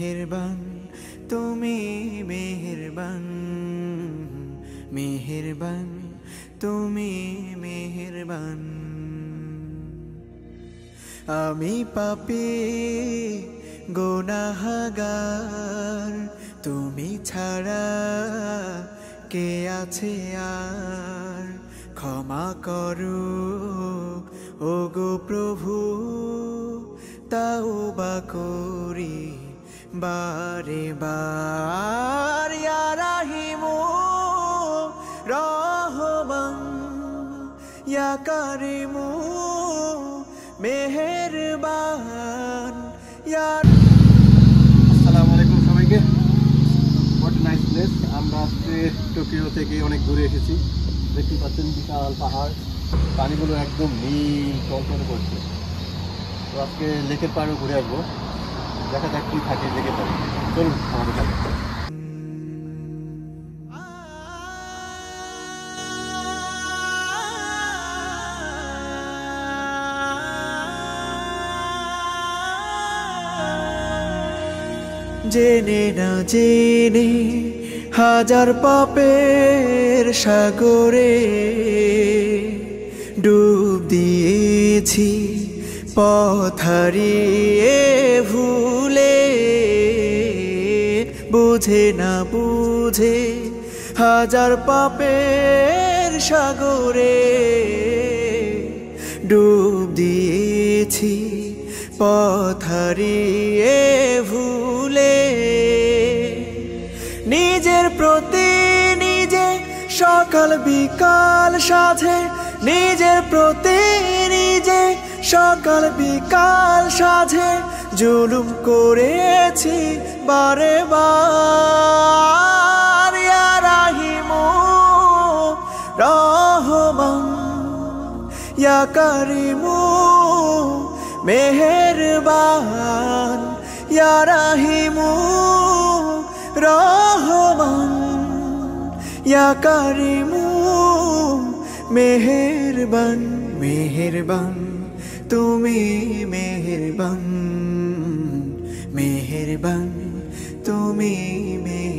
মেহেরবান তুমি মেহেরবান, মেহেরবান তুমি মেহেরবান। আমি পাপী গুনাহগার, তুমি ছাড়া কে আছে আর? ক্ষমা করো ওগো প্রভু, তাওবা করি বারে বার। ইয়া রাহিমু রহমান, ইয়া কারিমু মেহেরবান। আসসালামু আলাইকুম সবাইকে। What nice place. আমরা আজকে টোকিও থেকে অনেক দূরে এসেছি। দেখতে পাচ্ছেন বিশাল পাহাড়, পানিগুলো একদম নীল টলটলে করছে। তো আজকে লেকের পাড়েও ঘুরে আসবো, দেখা যাক কি থাকে লেকের পাড়ে। চলুন আমাদের সাথে। জেনে না জেনে হাজার পাপের সাগরে ডুব দিয়েছি, পথ হারিয়ে ভুলে। বুঝে না বুঝে হাজার পাপের সাগরে ডুব দিয়েছি, পথ হারিয়ে ভুলে। নিজের প্রতি নিজে সকাল বিকাল সাধে, নিজের প্রতি নিজে সকাল বিকাল সাধে জুলুম করেছি বারে বার। ইয়া রাহিমু রহমান, ইয়া কারিমু মেহেরবান। ইয়া রাহিমু রহমান, ইয়া কারিমু মেহেরবান। মেহেরবান তুমি মেহেরবান, মেহেরবান তুমি মেহেরবান।